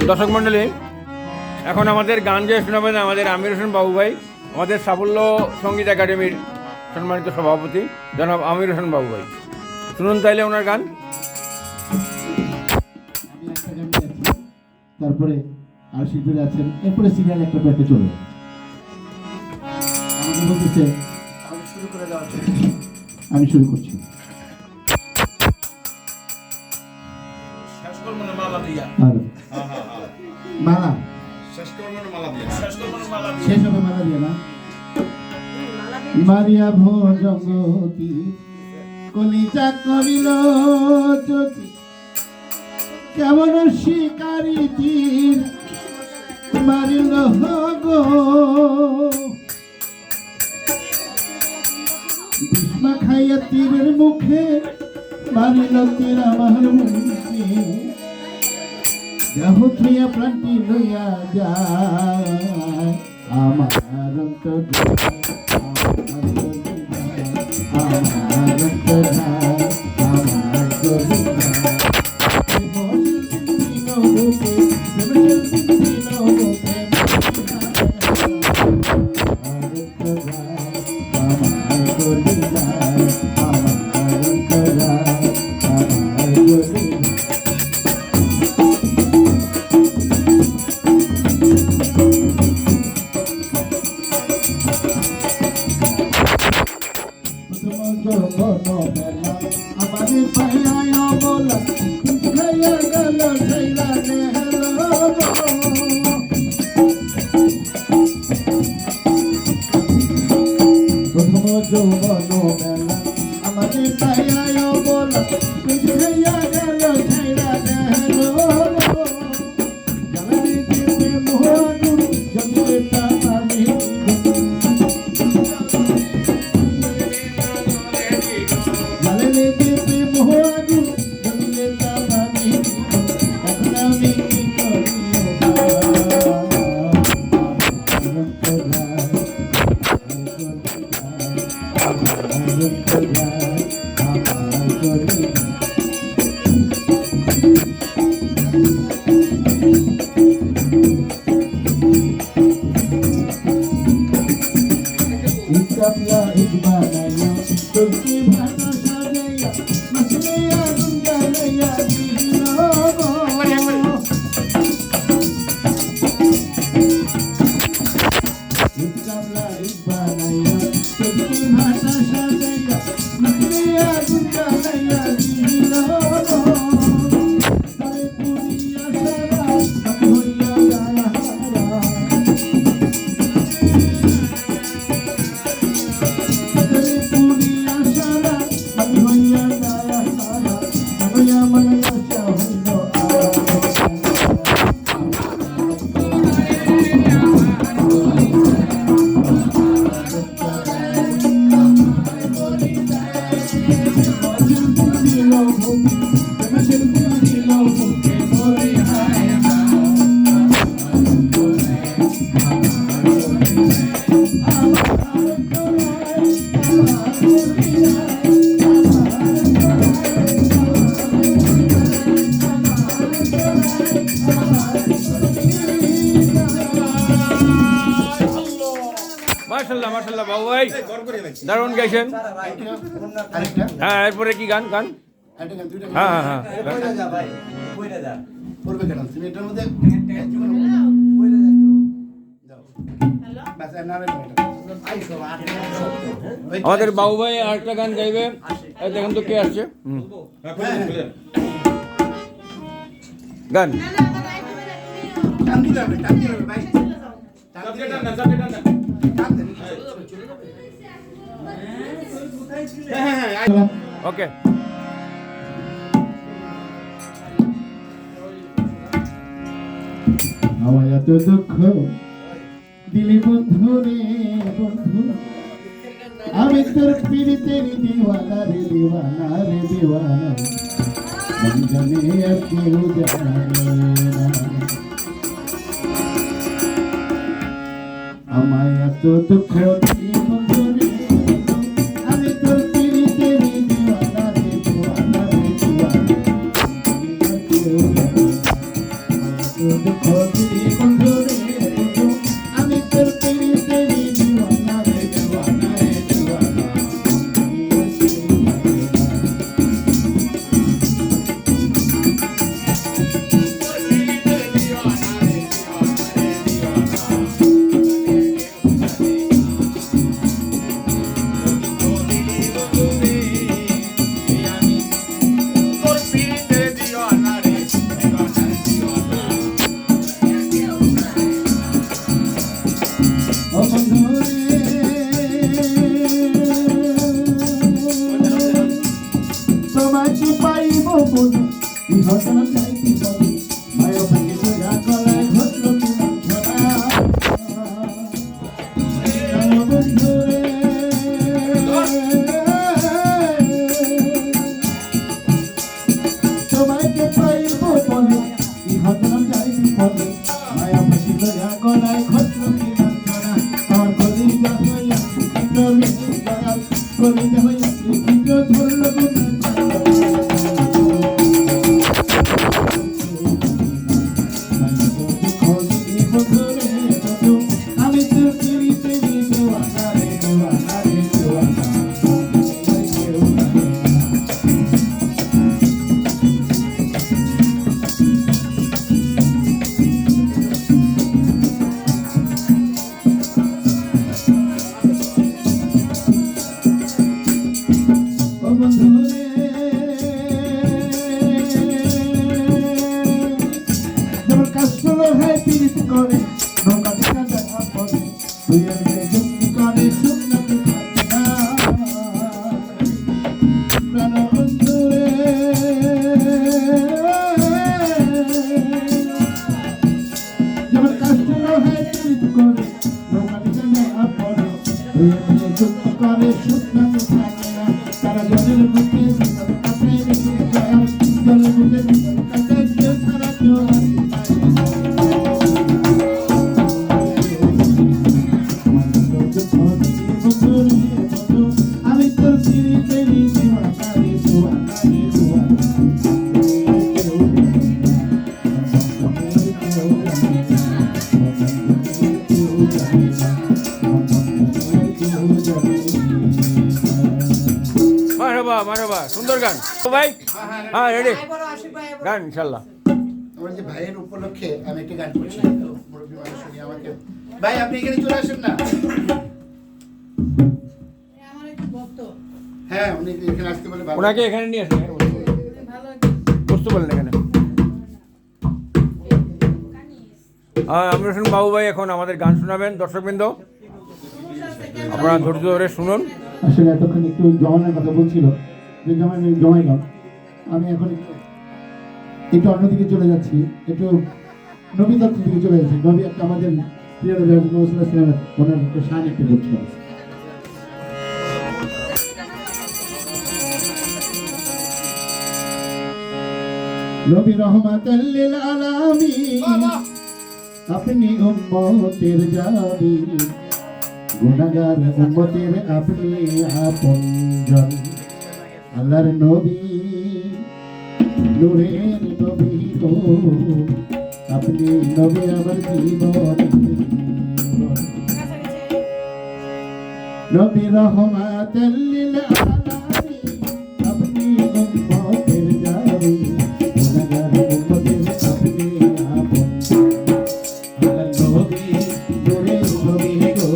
দর্শক মণ্ডলী, এখন আমাদের গান যে শোনাবেন আমাদের আমির হোসেন বাবু ভাই, আমাদের সাফল্য সঙ্গীত একাডেমির সম্মানিত সভাপতি জনাব আমির হোসেন বাবু ভাই। শুনুন তাইলে ওনার গান। তারপরে আর শিল্পীরা আছেন, এরপরে সিরিয়াল একটা প্যাকে চলে আমাকে বলতেছে শুরু করে দেওয়া। আমি শুরু করছি। আর মালা শেষ হবে, মালা দিয়ে না মারিয়া ভোজগতি কলিজা করিল জ্যোতি কেমন শিকারী তীর মারিল গো ভীষ্মা খাইয়া তীরের মুখে মারিল তীর আমার মুখে দেহ থুইয়া প্রাণটি লইয়া যায় আমার অন্তর আমাদের পাইয়ায় বলা খাইয়া গেল ছেলা প্রথম যৌবন মেলা আমাদের পাইয়ায় বলা খাইয়া গেল ছেলা জ্বালানি দিতে মোহানুর জমিয়ে তামামি জ্বালানি দিতে মোহানুর জমিয়ে তামামি এখন আমি কি Ikapla ikbalaya, tulsi bhata sajaya, masleya gunjalaya dilo. Ikapla ikbalaya, tulsi bhata sajaya, masleya gunjalaya dilo. Tare puriya sara, hoya jaya hara. মাশাআল্লাহ মাশাআল্লাহ বাবু ভাই, দারুণ গাইছেন। হ্যাঁ, এরপরে কি গান? গান হ্যাঁ হ্যাঁ হ্যাঁ আমাদের বাবু ভাই আরেকটা গান গাইবে। দেখেন তো কে আসছে। গান ওকে। আমায় এত দুঃখ দিলি বন্ধু রে বন্ধু, আমি তোর পীড়িতের দিওয়ানা রে দিওয়ানা রে দিওয়ানা, মন জানে আর কেউ জানে না। আমায় এত দুঃখ দিলি বন্ধু রে বন্ধু, আমি তোর পীড়িতের দিওয়ানা রে দিওয়ানা রে দিওয়ানা, কেউ জানে না। দুঃখ দিলি বন্ধু রে বন্ধু আমি তোর পিরিতেরি দিওয়ানা রে দিওয়ানা রে দিওয়ানা ও বন্ধু রে তোমাকে পাইব বন্ধু এই ঘটনা চাইতে পারি মায়া ভাঙে সোজা গলায় ঘটল কি মন্থরা জানো বন্ধু রে তোমাকে পাইব বন্ধু এই ঘটনা চাইতে পারি মায়া ভাঙে সোজা গলায় ঘটল কি মন্থরা আমার কলিজা হইয়া কলিজা হইয়া ধরল আমি তোর পিরিতেরি দিওয়ানা রে দিওয়ানা রে দিওয়ানা ও বন্ধু রে যেমন কাশফল হয় পীড়িত করে নৌকা দেখা দেখা পড়ে তুই আমি যুক্তি করে শুনতে থাকি না প্রাণ বন্ধু রে যেমন কাশফল হয় পীড়িত করে নৌকা দেখা দেখা পড়ে তুই আমি যুক্তি করে শুনতে থাকি না তারা জলের মুখে বিপদ কাটাই রেখে যায় জলের মুখে বিপদ কাটাই কেউ তারা কেউ আমি তোর পিরিতেরি দিওয়ানা রে দিওয়ানা রে মারহাবা মারহাবা সুন্দর গান তো ভাই হ্যাঁ রেডি গান ইনশাল্লাহ আমার যে ভাইয়ের উপলক্ষে আমি একটা গান করছি মুরব্বী মানুষ উনি আমাকে ভাই আপনি এখানে চলে আসেন না হ্যাঁ উনি এখানে আসতে বলে ভালো ওনাকে এখানে নিয়ে আসেন বুঝতে পারলেন এখানে আমির হোসেন বাবু ভাই এখন আমাদের গান শোনাবেন দর্শকবৃন্দ আপনারা ধৈর্য ধরে শুনুন আসলে এতক্ষণ একটু জমানের কথা বলছিল যে জমাইলাম আমি এখন একটু অন্যদিকে চলে যাচ্ছি একটু নবী তত্ত্বের দিকে চলে যাচ্ছি নবী একটা আমাদের প্রিয় নবী হযরত মুহাম্মদ সাল্লাল্লাহু আলাইহি ওয়াসাল্লাম ওনার একটা শান একটু বলছিল নবী রহমাতাল লিল আলামিন আপনি উম্মতের জাবি গুনাহগার উম্মতের আপনি আপনজন আল্লাহর নবী নূরের নবী গো আপনি নবী আমার জীবন নবী রহমাতাল লিল আলামিন আপনি উম্মতের জাবি গুনাহগার উম্মতের আপনি আপনজন আল্লাহর নবী নূরের নবী গো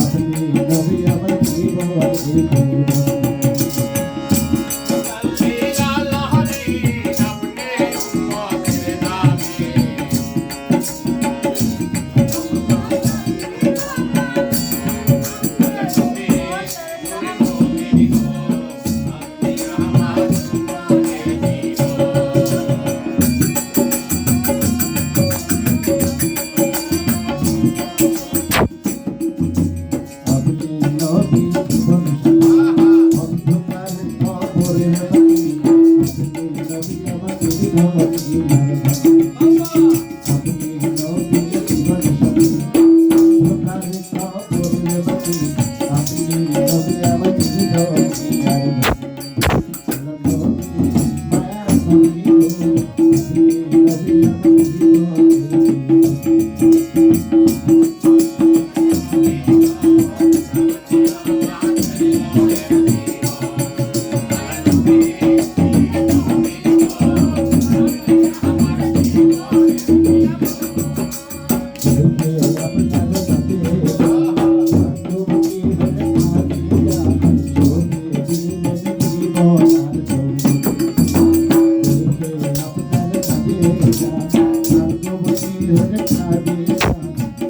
আপনি নবী আমার জীবন হলে খাবি না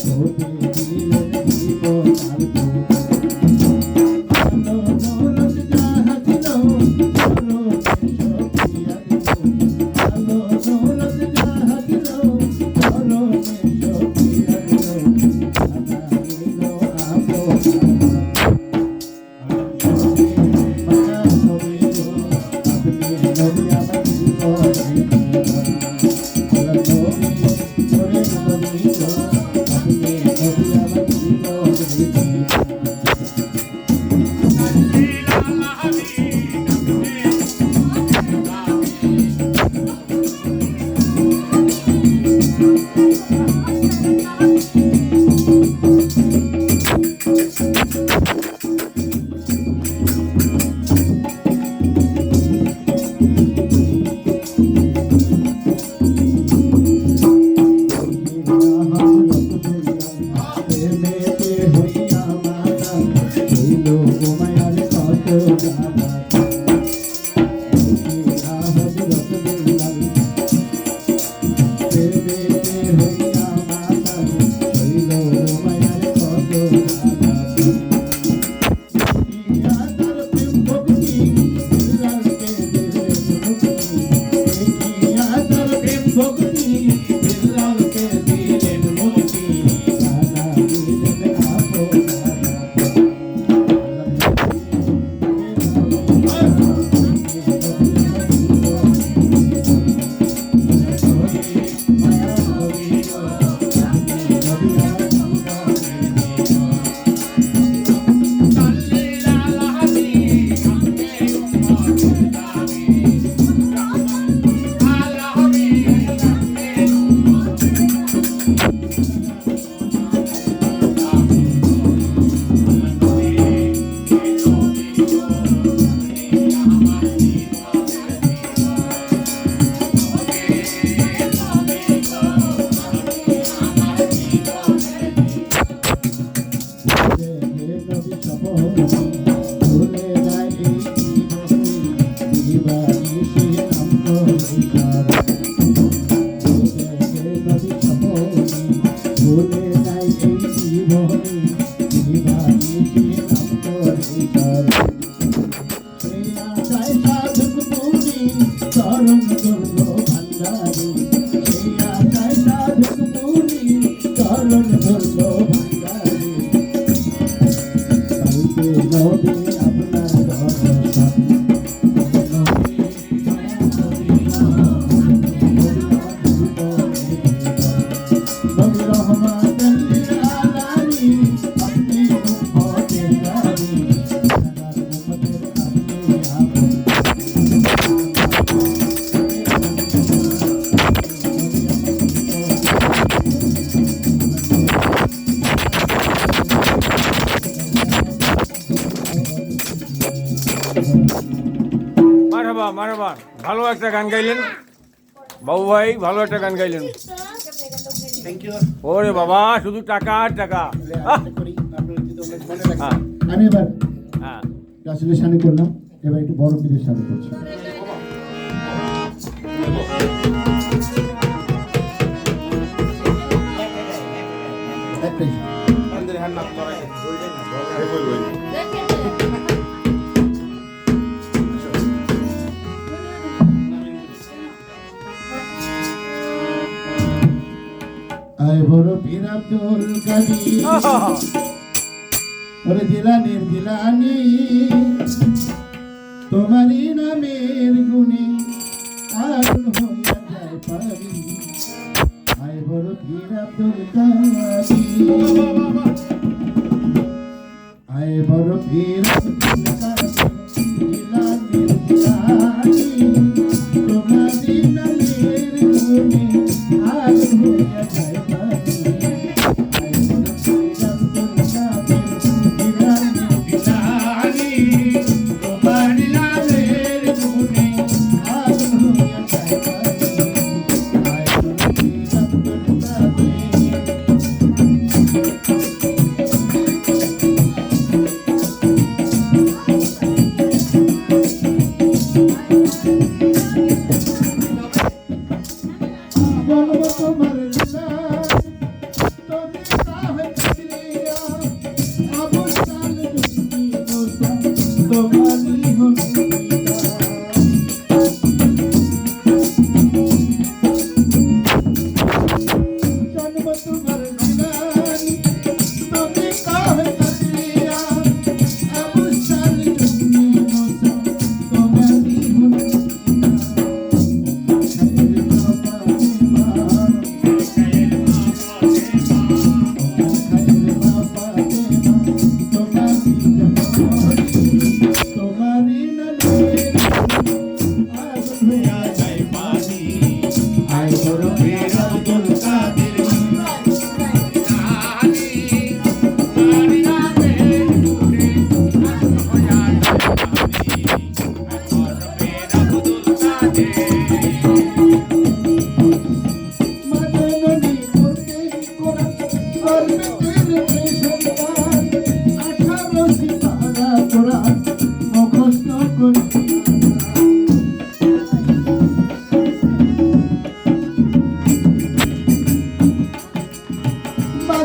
তোকে দিলে দিব কাল আলো দৌলত জাহাজ লো চলো সখিয়া আলো দৌলত জাহাজ লো চলো সখিয়া আনা লো আপো মারহাবা মারহাবা, ভালো একটা গান গাইলেন বাবু ভাই, ভালো একটা গান গাইলেন। Thank you. ওরে বাবা, শুধু টাকা আর টাকা। হ্যাঁ আমি এবার হ্যাঁ, রাসূলের সামনে করলাম, এবার একটু বড় পীরের সামনে করছি। একটাই আয় বড় পীর আব্দুল কাদির, ওরে জিলানির জিলানি, তোমারই নামের গুণে আগুন হইয়া যায় পারি। আয় বড় পীর আব্দুল কাদির, আয় বড় পীর আব্দুল কাদির, জিলানির জিলানি, তোমারই নামের গুণে আগুন হইয়া যায় পারি।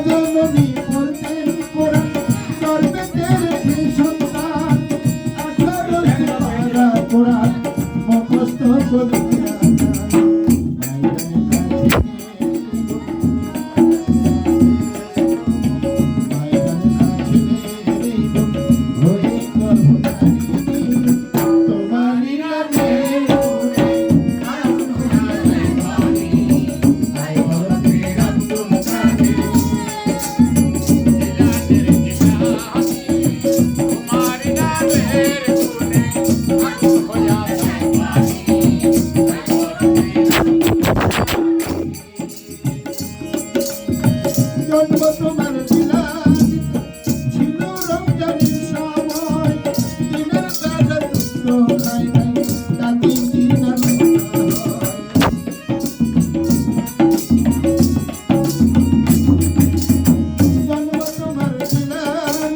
জননী বলতেন কোরআন গর্বেতে রেখে সন্তান 18 পারা কোরআন মুখস্থ করে জন্ম তোমার বিলাস ছিল রমজানের সময় দিনের বেলা দুধ খাই নাই তাতে দিনের জন্ম তোমার বিলাস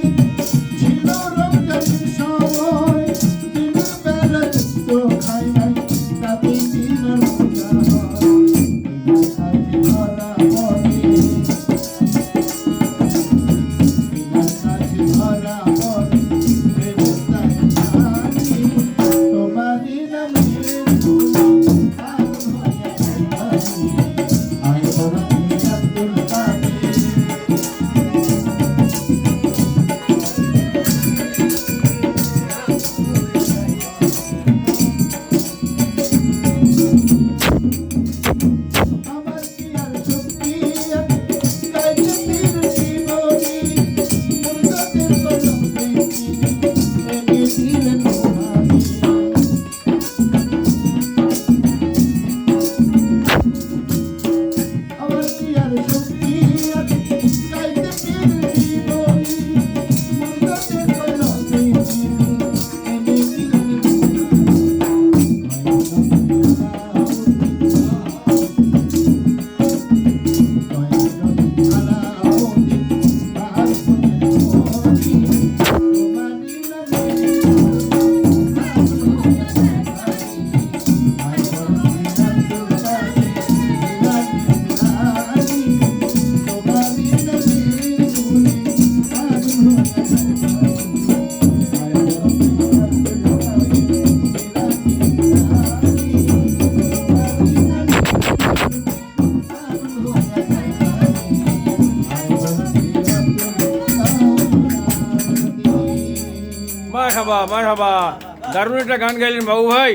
ছিল রমজানের সময় দিনের বেলা দুধ খাই নাই তাতে দিনের মারহাবা মারহাবা, দারুণ একটা গান গাইলেন বাবু ভাই।